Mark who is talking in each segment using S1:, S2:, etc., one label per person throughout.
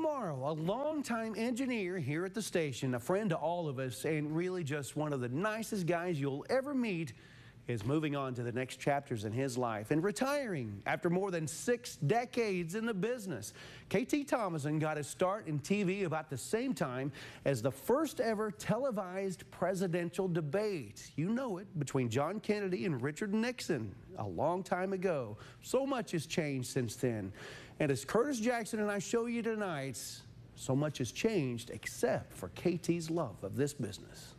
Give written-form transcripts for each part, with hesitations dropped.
S1: tomorrow, a longtime engineer here at the station, a friend to all of us, and really just one of the nicest guys you'll ever meet, is moving on to the next chapters in his life and retiring after more than 6 decades in the business. KT Thomason got his start in TV about the same time as the first ever televised presidential debate. You know it, between John Kennedy and Richard Nixon a long time ago. So much has changed since then. And as Curtis Jackson and I show you tonight, so much has changed except for KT's love of this business.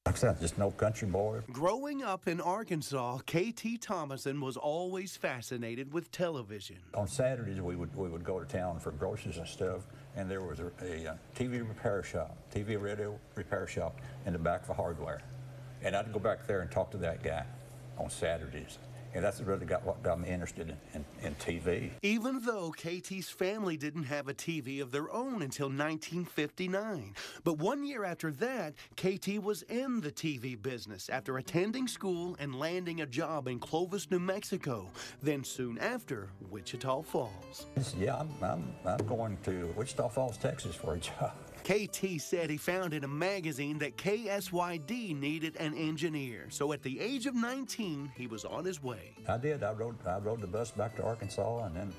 S2: Like I said, just no country boy.
S1: Growing up in Arkansas, KT Thomason was always fascinated with television.
S2: On Saturdays, we would go to town for groceries and stuff, and there was a TV repair shop, TV radio repair shop in the back of a hardware. And I'd go back there and talk to that guy on Saturdays. And that's really what got me interested in TV.
S1: Even though KT's family didn't have a TV of their own until 1959. But 1 year after that, KT was in the TV business after attending school and landing a job in Clovis, New Mexico. Then soon after, Wichita Falls.
S2: Yeah, I'm going to Wichita Falls, Texas for a job.
S1: KT said he found in a magazine that KSYD needed an engineer. So at the age of 19, he was on his way.
S2: I did. I rode the bus back to Arkansas and then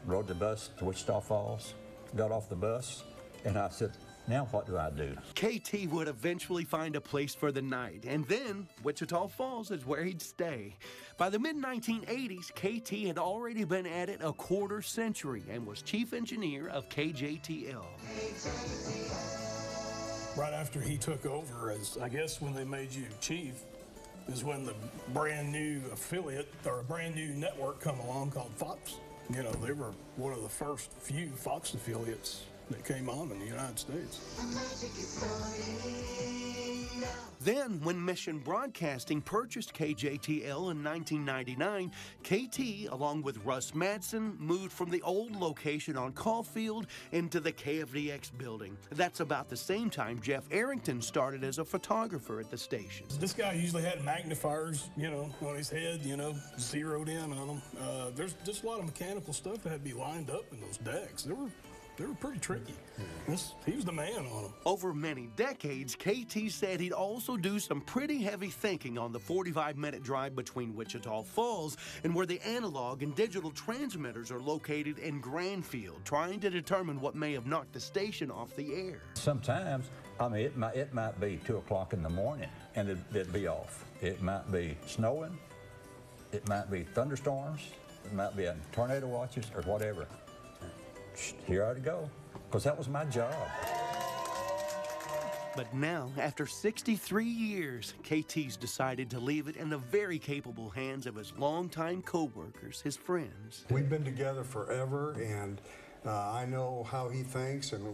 S2: rode the bus to Wichita Falls, got off the bus, and I said, now what do I do?
S1: KT would eventually find a place for the night, and then Wichita Falls is where he'd stay. By the mid-1980s, KT had already been at it a quarter century and was chief engineer of KJTL.
S3: Right after he took over, as I guess when they made you chief, is when the brand new affiliate or a brand new network come along called Fox. You know, they were one of the first few Fox affiliates that came on in the United States.
S1: Then, when Mission Broadcasting purchased KJTL in 1999, KT, along with Russ Madsen, moved from the old location on Caulfield into the KFDX building. That's about the same time Jeff Arrington started as a photographer at the station.
S3: This guy usually had magnifiers, you know, on his head, you know, zeroed in on them. There's just a lot of mechanical stuff that had to be lined up in those decks. They were pretty tricky. He was the man on them.
S1: Over many decades, KT said he'd also do some pretty heavy thinking on the 45-minute drive between Wichita Falls and where the analog and digital transmitters are located in Granfield, trying to determine what may have knocked the station off the air.
S2: Sometimes, I mean, it might be 2 o'clock in the morning and it'd be off. It might be snowing, it might be thunderstorms, it might be a tornado watches or whatever. Here I go, because that was my job.
S1: But now, after 63 years, KT's decided to leave it in the very capable hands of his longtime co-workers, his friends.
S4: We've been together forever, and I know how he thinks and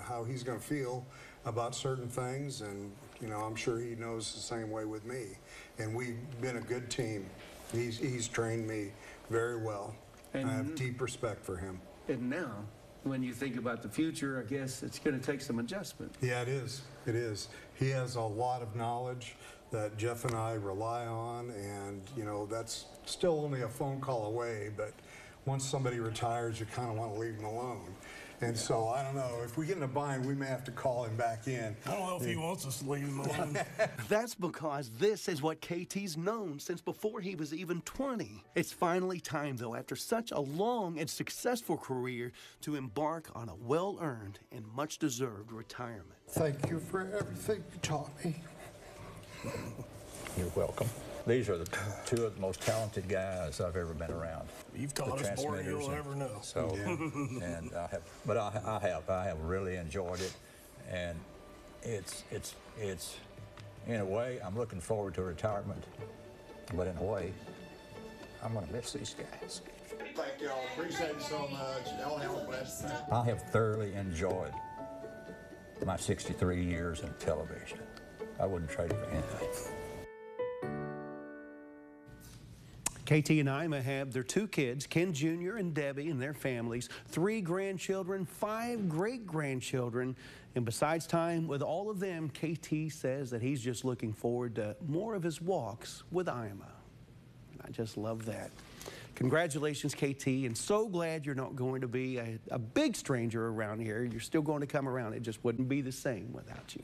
S4: how he's gonna feel about certain things, and you know, I'm sure he knows the same way with me. And we've been a good team. He's trained me very well. And I have deep respect for him.
S1: And now, when you think about the future, I guess it's going to take some adjustment.
S4: Yeah, it is. It is. He has a lot of knowledge that Jeff and I rely on, and you know, that's still only a phone call away, but once somebody retires, you kind of want to leave them alone. And so, I don't know, if we get in a bind, we may have to call him back in.
S3: I don't know if he wants us to leave him alone.
S1: That's because this is what KT's known since before he was even 20. It's finally time, though, after such a long and successful career, to embark on a well-earned and much-deserved retirement.
S4: Thank you for everything you taught me.
S2: You're welcome. These are the 2 of the most talented guys I've ever been around.
S3: You've taught us more than you'll ever know.
S2: So, yeah. And I have really enjoyed it, and it's in a way I'm looking forward to retirement, but in a way I'm going to miss these guys.
S4: Thank y'all. Appreciate it so much. Y'all have a blessed day.
S2: I have thoroughly enjoyed my 63 years in television. I wouldn't trade it for anything.
S1: KT and Ima have their 2 kids, Ken Jr. and Debbie and their families, 3 grandchildren, 5 great-grandchildren, and besides time with all of them, KT says that he's just looking forward to more of his walks with Ima. I just love that. Congratulations, KT, and so glad you're not going to be a big stranger around here. You're still going to come around. It just wouldn't be the same without you.